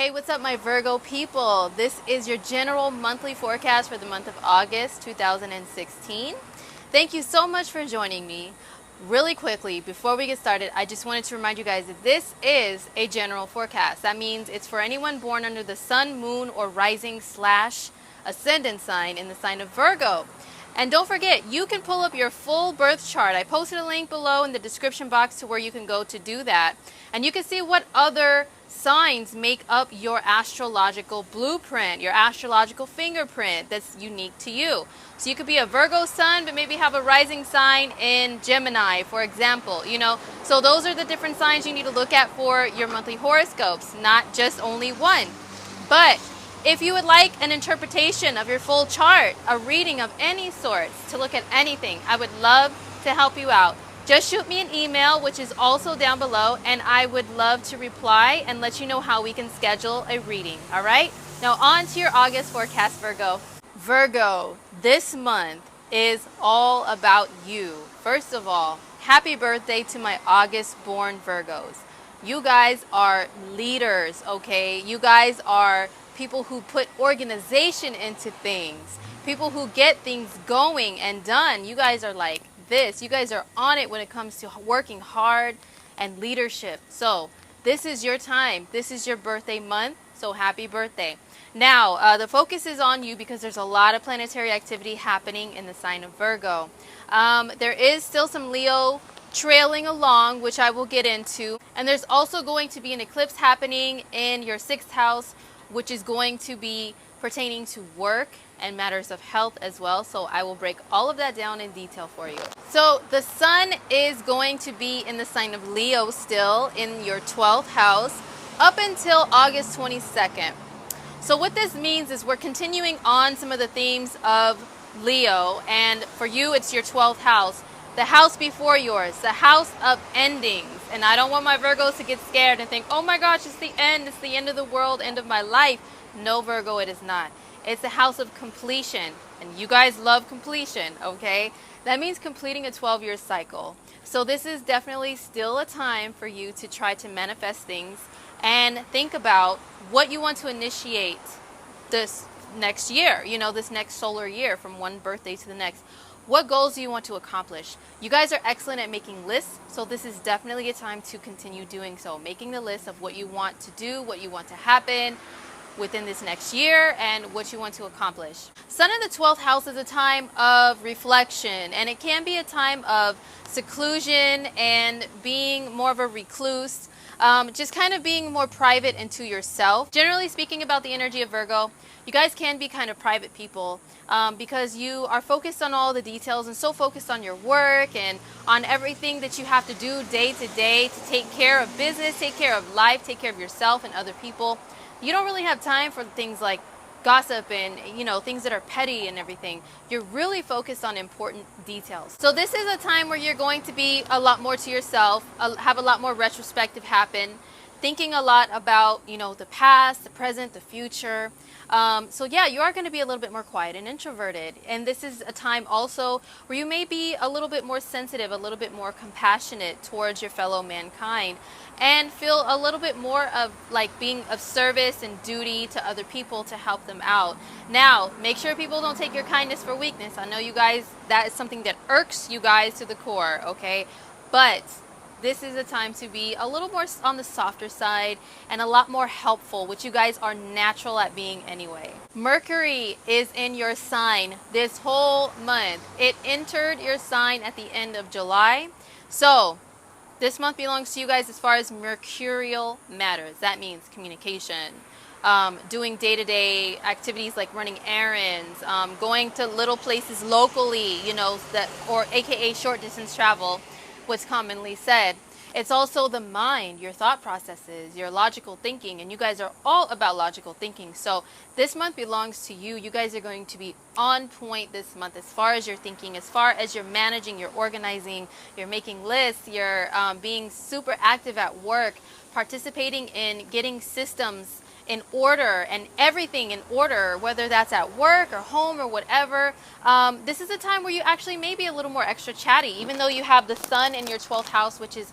Hey, what's up, my Virgo people? This is your general monthly forecast for the month of August 2016. Thank you so much for joining me. Really quickly, before we get started, I just wanted to remind you guys that this is a general forecast. That means it's for anyone born under the sun, moon, or rising / ascendant sign in the sign of Virgo. And don't forget, you can pull up your full birth chart. I posted a link below in the description box to where you can go to do that. And you can see what other signs make up your astrological blueprint, your astrological fingerprint that's unique to you. So you could be a Virgo sun, but maybe have a rising sign in Gemini, for example, So those are the different signs you need to look at for your monthly horoscopes, not just only one. But if you would like an interpretation of your full chart, a reading of any sorts, to look at anything, I would love to help you out. Just shoot me an email, which is also down below, and I would love to reply and let you know how we can schedule a reading, all right? Now on to your August forecast, Virgo. Virgo, this month is all about you. First of all, happy birthday to my August-born Virgos. You guys are leaders, okay? You guys are people who put organization into things, people who get things going and done. You guys are like this. You guys are on it when it comes to working hard and leadership. So this is your time. This is your birthday month. So happy birthday. Now, the focus is on you because there's a lot of planetary activity happening in the sign of Virgo. There is still some Leo trailing along, which I will get into. And there's also going to be an eclipse happening in your 6th house, which is going to be pertaining to work and matters of health as well. So I will break all of that down in detail for you. So the sun is going to be in the sign of Leo still in your 12th house up until August 22nd. So what this means is we're continuing on some of the themes of Leo, and for you it's your 12th house, the house before yours, the house of endings. And I don't want my Virgos to get scared and think, oh my gosh, it's the end of the world, end of my life. No, Virgo, it is not. It's the house of completion, and you guys love completion, okay? That means completing a 12-year cycle. So this is definitely still a time for you to try to manifest things and think about what you want to initiate this next year, this next solar year, from one birthday to the next. What goals do you want to accomplish? You guys are excellent at making lists, so this is definitely a time to continue doing so, making the list of what you want to do, what you want to happen within this next year, and what you want to accomplish. Sun in the 12th house is a time of reflection, and it can be a time of seclusion and being more of a recluse, just kind of being more private into yourself. Generally speaking about the energy of Virgo, you guys can be kind of private people because you are focused on all the details and so focused on your work and on everything that you have to do day to day to take care of business, take care of life, take care of yourself and other people. You don't really have time for things like gossip and, things that are petty and everything. You're really focused on important details. So this is a time where you're going to be a lot more to yourself, have a lot more retrospective happen, thinking a lot about, the past, the present, the future. So yeah, you are going to be a little bit more quiet and introverted. And this is a time also where you may be a little bit more sensitive, a little bit more compassionate towards your fellow mankind, and feel a little bit more of like being of service and duty to other people to help them out. Now, make sure people don't take your kindness for weakness. I know you guys, that is something that irks you guys to the core, okay? But this is a time to be a little more on the softer side and a lot more helpful, which you guys are natural at being anyway. Mercury is in your sign this whole month. It entered your sign at the end of July. So this month belongs to you guys as far as mercurial matters. That means communication, doing day-to-day activities like running errands, going to little places locally, or AKA short distance travel, what's commonly said. It's also the mind, your thought processes, your logical thinking, and you guys are all about logical thinking. So this month belongs to you. You guys are going to be on point this month as far as your thinking, as far as you're managing, you're organizing, you're making lists, you're being super active at work, participating in getting systems in order and everything in order, whether that's at work or home or whatever. This is a time where you actually may be a little more extra chatty, even though you have the sun in your 12th house, which is,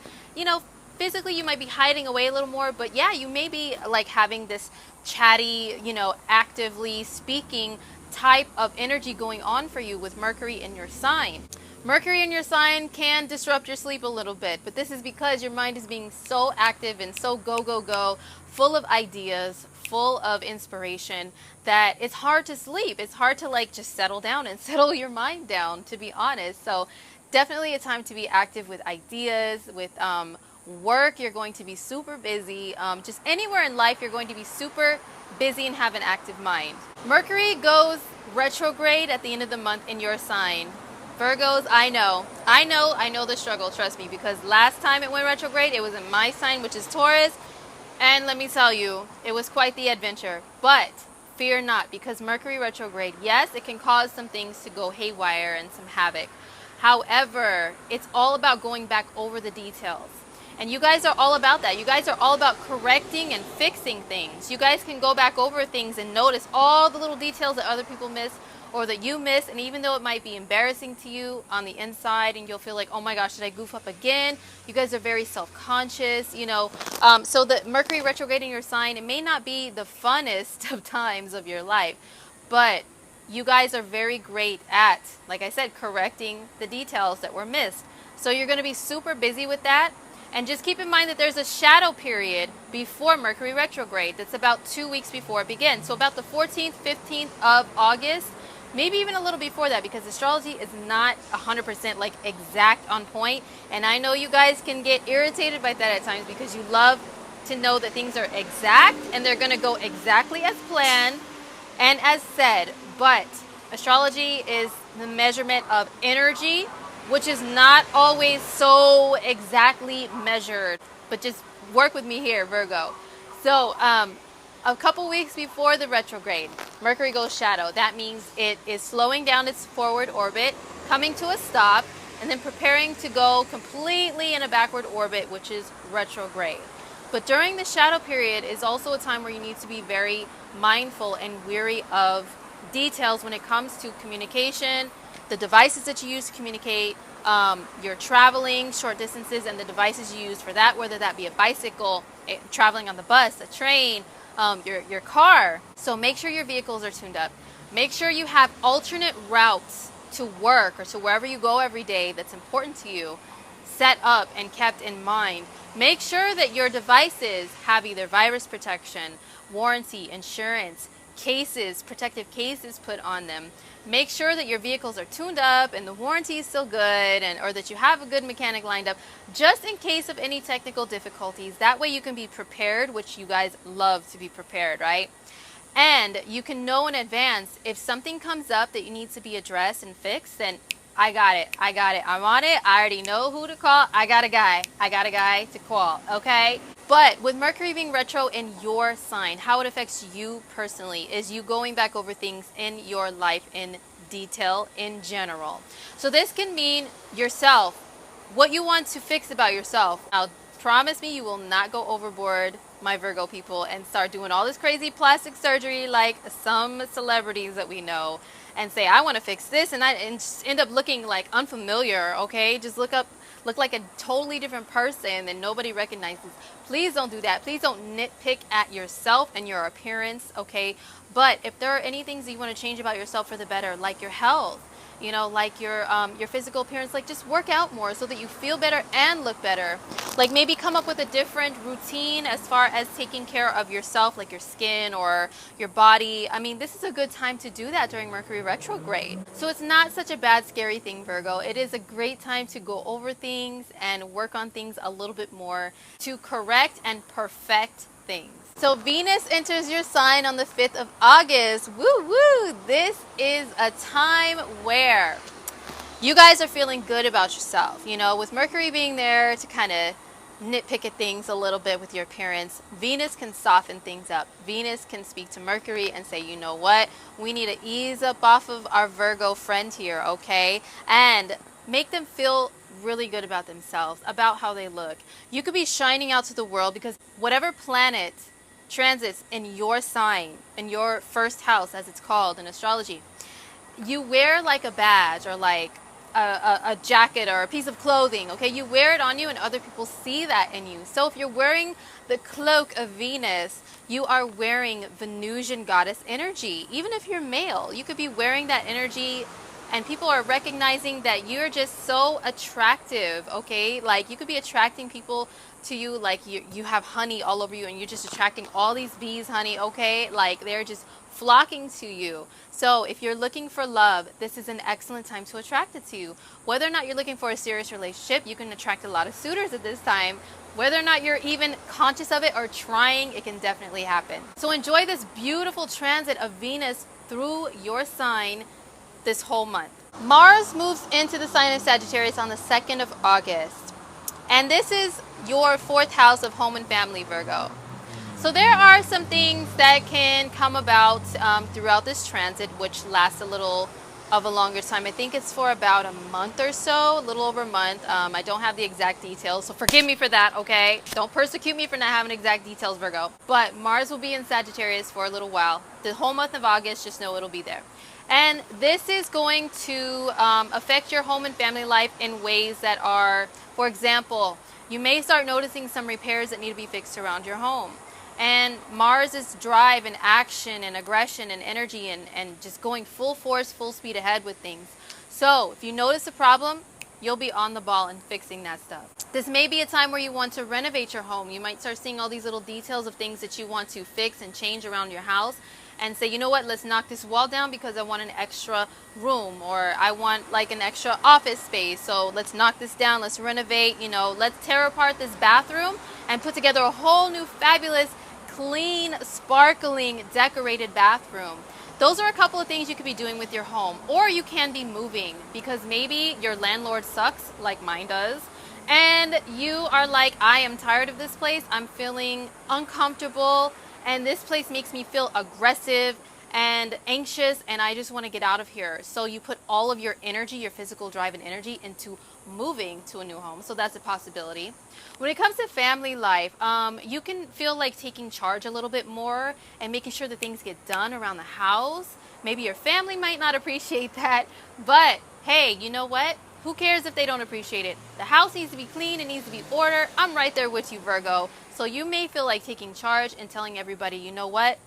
physically you might be hiding away a little more, but yeah, you may be like having this chatty, actively speaking type of energy going on for you with Mercury in your sign. Mercury in your sign can disrupt your sleep a little bit, but this is because your mind is being so active and so go, go, go, full of ideas, full of inspiration, that it's hard to sleep. It's hard to like just settle down and settle your mind down, to be honest. So definitely a time to be active with ideas, with work. You're going to be super busy. Just anywhere in life, you're going to be super busy and have an active mind. Mercury goes retrograde at the end of the month in your sign. Virgos, I know the struggle, trust me, because last time it went retrograde, it was in my sign, which is Taurus, and let me tell you, it was quite the adventure. But fear not, because Mercury retrograde, yes, it can cause some things to go haywire and some havoc. However, it's all about going back over the details. And you guys are all about that. You guys are all about correcting and fixing things. You guys can go back over things and notice all the little details that other people miss or that you miss. And even though it might be embarrassing to you on the inside and you'll feel like, oh my gosh, did I goof up again? You guys are very self-conscious, So the Mercury retrograde in your sign, it may not be the funnest of times of your life, but you guys are very great at, like I said, correcting the details that were missed. So you're going to be super busy with that. And just keep in mind that there's a shadow period before Mercury retrograde. That's about 2 weeks before it begins. So about the 14th, 15th of August, maybe even a little before that, because astrology is not 100% like exact on point. And I know you guys can get irritated by that at times because you love to know that things are exact and they're going to go exactly as planned and as said. But astrology is the measurement of energy, which is not always so exactly measured. But just work with me here, Virgo. So a couple weeks before the retrograde, Mercury goes shadow. That means it is slowing down its forward orbit, coming to a stop, and then preparing to go completely in a backward orbit, which is retrograde. But during the shadow period is also a time where you need to be very mindful and wary of details when it comes to communication, the devices that you use to communicate, you're traveling short distances and the devices you use for that, whether that be a bicycle, traveling on the bus, a train, your car. So make sure your vehicles are tuned up. Make sure you have alternate routes to work or to wherever you go every day that's important to you set up and kept in mind. Make sure that your devices have either virus protection, warranty, insurance, cases, protective cases put on them. Make sure that your vehicles are tuned up and the warranty is still good, or that you have a good mechanic lined up just in case of any technical difficulties. That way you can be prepared, which you guys love to be prepared, right? And you can know in advance if something comes up that you need to be addressed and fixed, then I got it. I'm on it. I already know who to call. I got a guy to call, okay? But with Mercury being retro in your sign, how it affects you personally is you going back over things in your life in detail in general. So this can mean yourself, what you want to fix about yourself. Now, promise me you will not go overboard, my Virgo people, and start doing all this crazy plastic surgery like some celebrities that we know and say, I want to fix this, and just end up looking like unfamiliar, okay? Just look like a totally different person that nobody recognizes. Please don't do that. Please don't nitpick at yourself and your appearance, okay? But if there are any things that you want to change about yourself for the better, like your health, like your physical appearance, like just work out more so that you feel better and look better. Like maybe come up with a different routine as far as taking care of yourself, like your skin or your body. I mean, this is a good time to do that during Mercury retrograde. So it's not such a bad, scary thing, Virgo. It is a great time to go over things and work on things a little bit more to correct and perfect things. So Venus enters your sign on the 5th of August. Woo woo! This is a time where you guys are feeling good about yourself. With Mercury being there to kind of nitpick at things a little bit with your appearance, Venus can soften things up. Venus can speak to Mercury and say, you know what? We need to ease up off of our Virgo friend here, okay? And make them feel really good about themselves, about how they look. You could be shining out to the world because whatever planet transits in your sign, in your first house as it's called in astrology, you wear like a badge or like a jacket or a piece of clothing, okay? You wear it on you and other people see that in you. So if you're wearing the cloak of Venus, you are wearing Venusian goddess energy. Even if you're male, you could be wearing that energy and people are recognizing that you're just so attractive, okay? Like you could be attracting people to you like you have honey all over you and you're just attracting all these bees, honey, okay? Like they're just flocking to you. So if you're looking for love, this is an excellent time to attract it to you. Whether or not you're looking for a serious relationship, you can attract a lot of suitors at this time. Whether or not you're even conscious of it or trying, it can definitely happen. So enjoy this beautiful transit of Venus through your sign this whole month. Mars moves into the sign of Sagittarius on the 2nd of August. And this is your 4th house of home and family, Virgo. So there are some things that can come about throughout this transit, which lasts a little of a longer time. I think it's for about a month or so, a little over a month. I don't have the exact details, so forgive me for that, okay? Don't persecute me for not having exact details, Virgo. But Mars will be in Sagittarius for a little while. The whole month of August, just know it'll be there. And this is going to affect your home and family life in ways that are, for example, you may start noticing some repairs that need to be fixed around your home. And Mars is drive and action and aggression and energy and just going full force, full speed ahead with things. So if you notice a problem, you'll be on the ball and fixing that stuff. This may be a time where you want to renovate your home. You might start seeing all these little details of things that you want to fix and change around your house and say, you know what, let's knock this wall down because I want an extra room, or I want like an extra office space. So let's knock this down, let's renovate, you know, let's tear apart this bathroom and put together a whole new fabulous, clean, sparkling, decorated bathroom. Those are a couple of things you could be doing with your home. Or you can be moving because maybe your landlord sucks like mine does. And you are like, I am tired of this place. I'm feeling uncomfortable. And this place makes me feel aggressive and anxious. And I just want to get out of here. So you put all of your energy, your physical drive and energy into moving to a new home. So that's a possibility. When it comes to family life, you can feel like taking charge a little bit more and making sure that things get done around the house. Maybe your family might not appreciate that, but hey, you know what? Who cares if they don't appreciate it? The house needs to be clean, it needs to be ordered. I'm right there with you, Virgo. So you may feel like taking charge and telling everybody, you know what?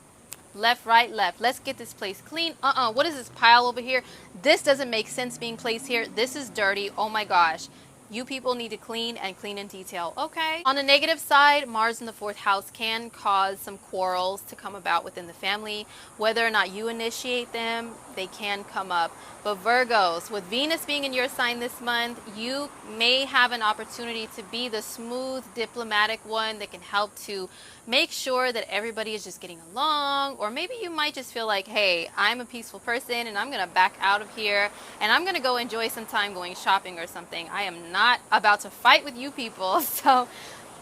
Left, right, left. Let's get this place clean. What is this pile over here? This doesn't make sense being placed here. This is dirty. Oh my gosh. You people need to clean and clean in detail, okay? On the negative side, Mars in the 4th house can cause some quarrels to come about within the family. Whether or not you initiate them, they can come up. But Virgos, with Venus being in your sign this month, you may have an opportunity to be the smooth, diplomatic one that can help to make sure that everybody is just getting along. Or maybe you might just feel like, hey, I'm a peaceful person and I'm going to back out of here and I'm going to go enjoy some time going shopping or something. I am not about to fight with you people. So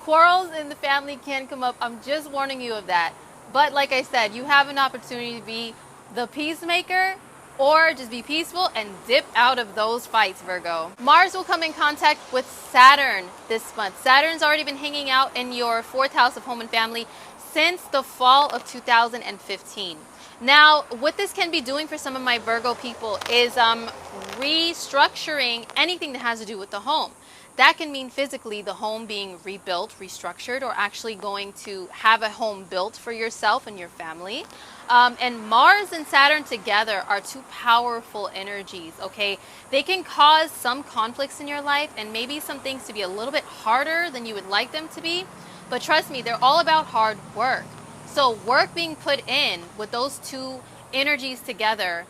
quarrels in the family can come up. I'm just warning you of that. But like I said, you have an opportunity to be the peacemaker or just be peaceful and dip out of those fights, Virgo. Mars will come in contact with Saturn this month. Saturn's already been hanging out in your 4th house of home and family since the fall of 2015. Now, what this can be doing for some of my Virgo people is restructuring anything that has to do with the home. That can mean physically the home being rebuilt, restructured, or actually going to have a home built for yourself and your family. And Mars and Saturn together are two powerful energies, okay? They can cause some conflicts in your life and maybe some things to be a little bit harder than you would like them to be. But trust me, they're all about hard work. So work being put in with those two energies together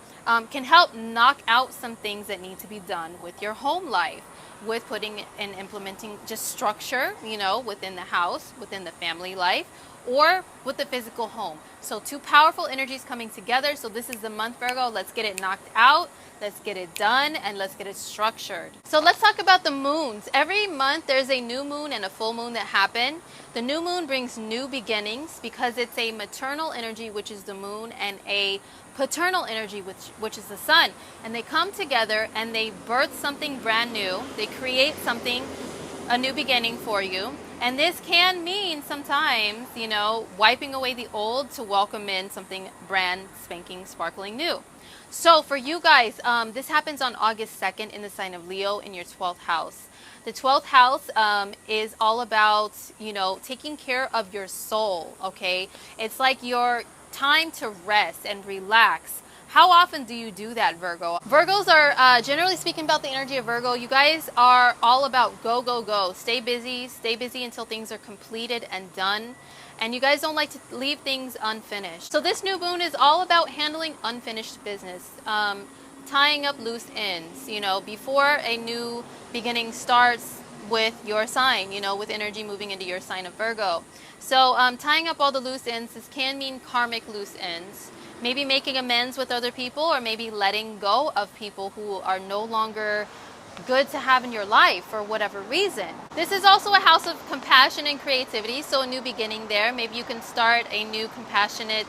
can help knock out some things that need to be done with your home life, with putting and implementing just structure, you know, within the house, within the family life, or with the physical home. So two powerful energies coming together. So this is the month, Virgo. Let's get it knocked out. Let's get it done and let's get it structured. So let's talk about the moons. Every month there's a new moon and a full moon that happen. The new moon brings new beginnings because it's a maternal energy, which is the moon, and a paternal energy, which is the sun. And they come together and they birth something brand new. They create something, a new beginning for you. And this can mean sometimes, you know, wiping away the old to welcome in something brand spanking, sparkling new. So for you guys, this happens on August 2nd in the sign of Leo in your 12th house. The 12th house is all about, you know, taking care of your soul, okay? It's like your time to rest and relax. How often do you do that, Virgo? Virgos are, generally speaking about the energy of Virgo, you guys are all about go, go, go. Stay busy until things are completed and done. And you guys don't like to leave things unfinished. So this new moon is all about handling unfinished business, tying up loose ends, you know, before a new beginning starts with your sign, you know, with energy moving into your sign of Virgo. So tying up all the loose ends, this can mean karmic loose ends. Maybe making amends with other people, or maybe letting go of people who are no longer good to have in your life for whatever reason. This is also a house of compassion and creativity, so a new beginning there. Maybe you can start a new compassionate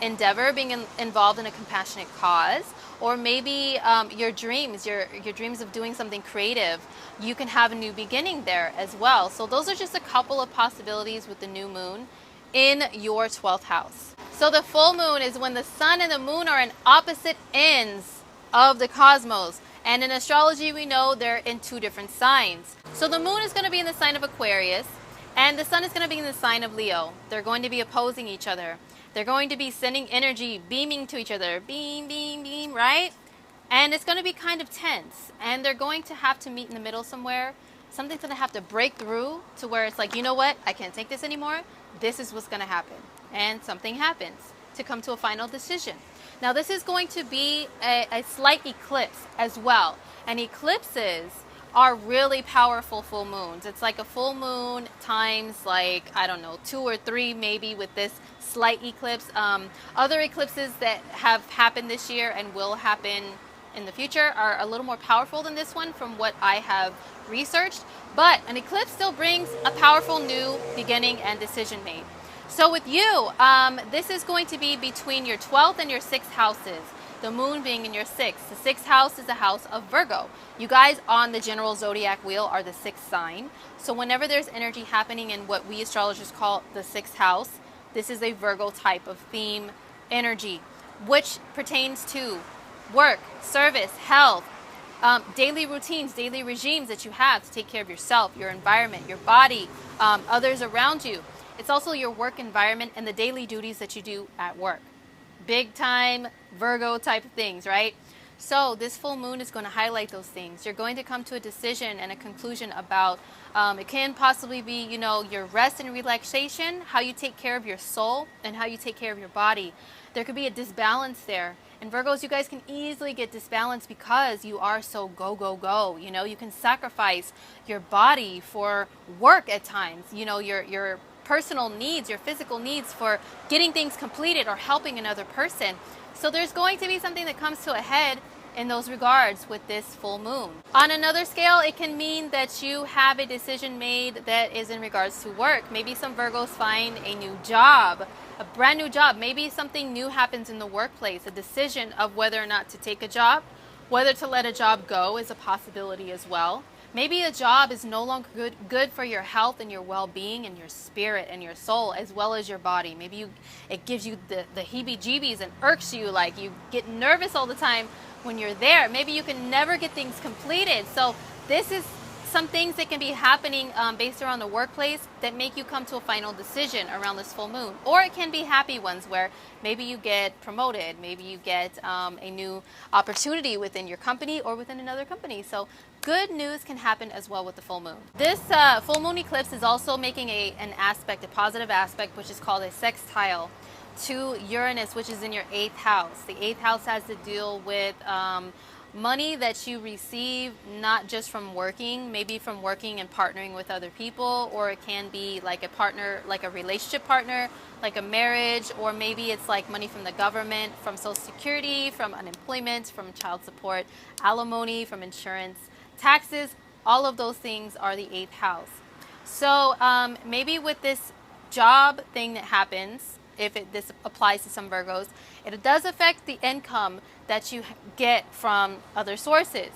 endeavor, being involved in a compassionate cause, or maybe your dreams of doing something creative, you can have a new beginning there as well. So those are just a couple of possibilities with the new moon in your 12th house. So the full moon is when the sun and the moon are in opposite ends of the cosmos. And in astrology, we know they're in two different signs. So the moon is going to be in the sign of Aquarius, and the sun is going to be in the sign of Leo. They're going to be opposing each other. They're going to be sending energy, beaming to each other. Beam, beam, beam, right? And it's going to be kind of tense. And they're going to have to meet in the middle somewhere. Something's going to have to break through to where it's like, you know what? I can't take this anymore. This is what's going to happen. And something happens to come to a final decision. Now this is going to be a slight eclipse as well. And eclipses are really powerful full moons. It's like a full moon times like, I don't know, 2 or 3 maybe with this slight eclipse. Other eclipses that have happened this year and will happen in the future are a little more powerful than this one from what I have researched. But an eclipse still brings a powerful new beginning and decision made. So with you, this is going to be between your 12th and your 6th houses, the moon being in your 6th. The 6th house is the house of Virgo. You guys on the general zodiac wheel are the 6th sign. So whenever there's energy happening in what we astrologers call the 6th house, this is a Virgo type of theme energy, which pertains to work, service, health, daily routines, daily regimes that you have to take care of yourself, your environment, your body, others around you. It's also your work environment and the daily duties that you do at work. Big time Virgo type of things, right? So this full moon is going to highlight those things. You're going to come to a decision and a conclusion about, it can possibly be, you know, your rest and relaxation, how you take care of your soul and how you take care of your body. There could be a disbalance there. And Virgos, you guys can easily get disbalanced because you are so go, go, go. You know, you can sacrifice your body for work at times. You know, your personal needs, your physical needs for getting things completed or helping another person. So there's going to be something that comes to a head in those regards with this full moon. On another scale, it can mean that you have a decision made that is in regards to work. Maybe some Virgos find a new job, a brand new job. Maybe something new happens in the workplace, a decision of whether or not to take a job, whether to let a job go is a possibility as well. Maybe a job is no longer good for your health and your well-being and your spirit and your soul as well as your body. Maybe it gives you the heebie-jeebies and irks you, like you get nervous all the time when you're there. Maybe you can never get things completed. So this is some things that can be happening based around the workplace that make you come to a final decision around this full moon. Or it can be happy ones where maybe you get promoted, maybe you get a new opportunity within your company or within another company. So good news can happen as well with the full moon. This full moon eclipse is also making an aspect, a positive aspect, which is called a sextile to Uranus, which is in your 8th house. The 8th house has to deal with money that you receive not just from working, maybe from working and partnering with other people, or it can be like a partner, like a relationship partner, like a marriage, or maybe it's like money from the government, from Social Security, from unemployment, from child support, alimony, from insurance, taxes. All of those things are the 8th house. So maybe with this job thing that happens, if this applies to some Virgos, it does affect the income that you get from other sources.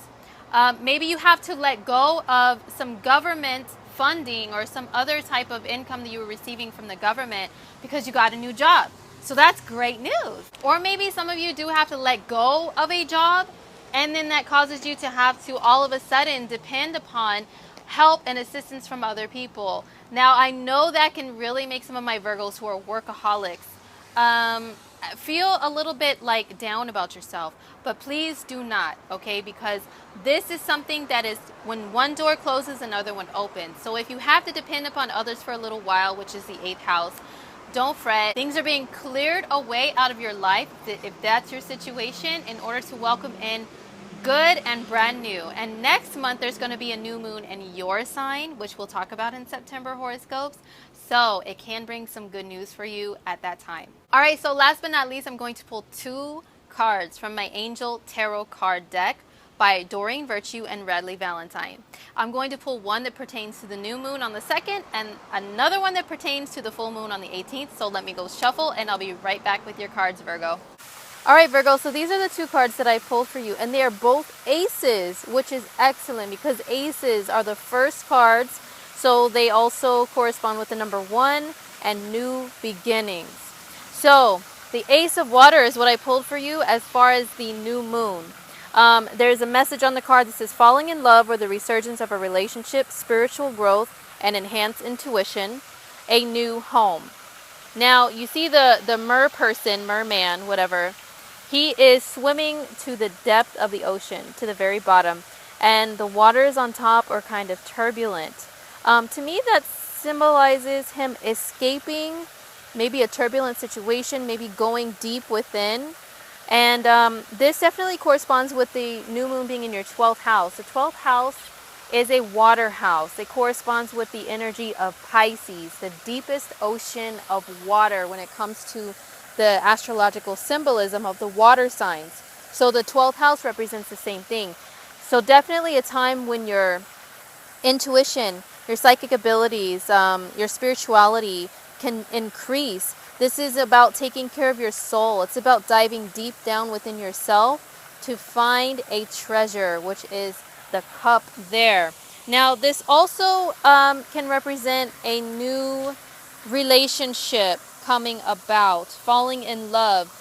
Maybe you have to let go of some government funding or some other type of income that you were receiving from the government because you got a new job. So that's great news. Or maybe some of you do have to let go of a job, and then that causes you to have to all of a sudden depend upon help and assistance from other people. Now, I know that can really make some of my Virgos who are workaholics feel a little bit like down about yourself, but please do not, okay? Because this is something that is, when one door closes, another one opens. So if you have to depend upon others for a little while, which is the 8th house, don't fret. Things are being cleared away out of your life, if that's your situation, in order to welcome in good and brand new. And next month there's going to be a new moon in your sign, which we'll talk about in September horoscopes. So it can bring some good news for you at that time. All right, so last but not least, I'm going to pull 2 cards from my Angel Tarot card deck by Doreen Virtue and Radley Valentine. I'm going to pull one that pertains to the new moon on the 2nd and another one that pertains to the full moon on the 18th. So let me go shuffle and I'll be right back with your cards, Virgo. All right, Virgo, so these are the 2 cards that I pulled for you, and they are both aces, which is excellent because aces are the first cards, so they also correspond with the number 1 and new beginnings. So the Ace of Water is what I pulled for you as far as the new moon. There's a message on the card that says falling in love or the resurgence of a relationship, spiritual growth, and enhanced intuition, a new home. Now, you see the merman, whatever. He is swimming to the depth of the ocean, to the very bottom, and the waters on top are kind of turbulent. To me, that symbolizes him escaping maybe a turbulent situation, maybe going deep within. And this definitely corresponds with the new moon being in your 12th house. The 12th house is a water house. It corresponds with the energy of Pisces, the deepest ocean of water when it comes to the astrological symbolism of the water signs. So the 12th house represents the same thing. So definitely a time when your intuition, your psychic abilities, your spirituality can increase. This is about taking care of your soul. It's about diving deep down within yourself to find a treasure, which is the cup there. Now, this also can represent a new relationship coming about, falling in love,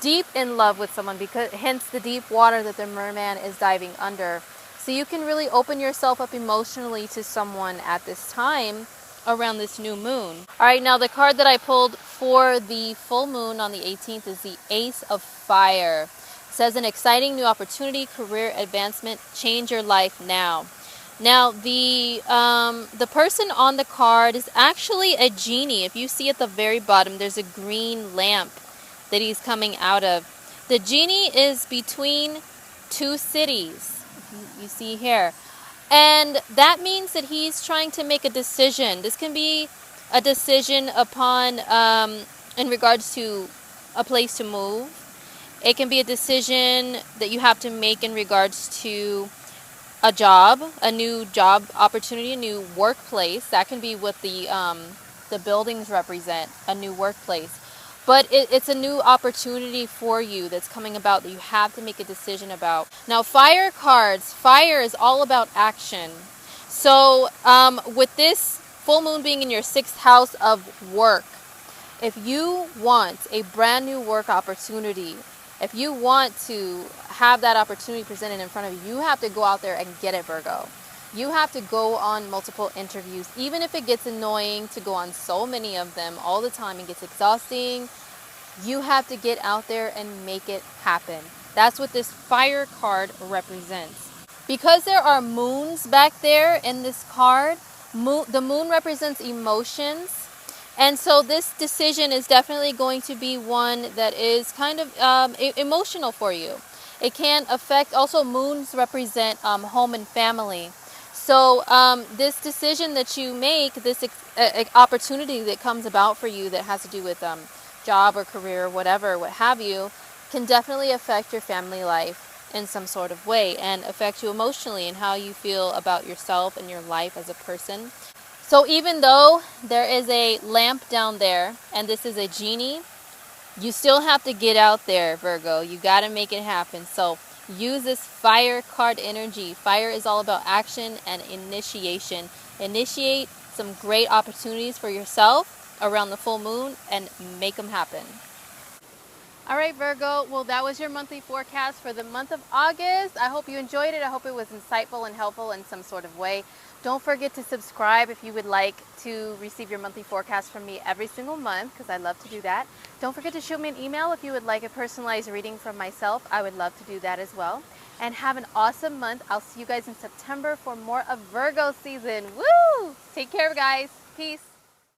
deep in love with someone, because hence the deep water that the merman is diving under. So you can really open yourself up emotionally to someone at this time around this new moon. All right, now the card that I pulled for the full moon on the 18th is the Ace of Fire. It says an exciting new opportunity, career advancement, change your life now. Now, the person on the card is actually a genie. If you see at the very bottom, there's a green lamp that he's coming out of. The genie is between 2 cities, you see here. And that means that he's trying to make a decision. This can be a decision upon, in regards to a place to move. It can be a decision that you have to make in regards to a job, a new job opportunity, a new workplace. That can be what the buildings represent, a new workplace. But it's a new opportunity for you that's coming about that you have to make a decision about. Now, fire cards, fire is all about action. So with this full moon being in your 6th house of work, if you want a brand new work opportunity, if you want to have that opportunity presented in front of you, you have to go out there and get it, Virgo. You have to go on multiple interviews, even if it gets annoying to go on so many of them all the time and gets exhausting. You have to get out there and make it happen. That's what this fire card represents. Because there are moons back there in this card, the moon represents emotions. And so this decision is definitely going to be one that is kind of emotional for you. It can affect, also moons represent home and family. So this decision that you make, this opportunity that comes about for you that has to do with job or career or whatever, what have you, can definitely affect your family life in some sort of way and affect you emotionally and how you feel about yourself and your life as a person. So even though there is a lamp down there and this is a genie, you still have to get out there, Virgo. You got to make it happen. So use this fire card energy. Fire is all about action and initiation. Initiate some great opportunities for yourself around the full moon and make them happen. All right, Virgo, well, that was your monthly forecast for the month of August. I hope you enjoyed it. I hope it was insightful and helpful in some sort of way. Don't forget to subscribe if you would like to receive your monthly forecast from me every single month, because I love to do that. Don't forget to shoot me an email if you would like a personalized reading from myself. I would love to do that as well. And have an awesome month. I'll see you guys in September for more of Virgo season. Woo! Take care, guys. Peace.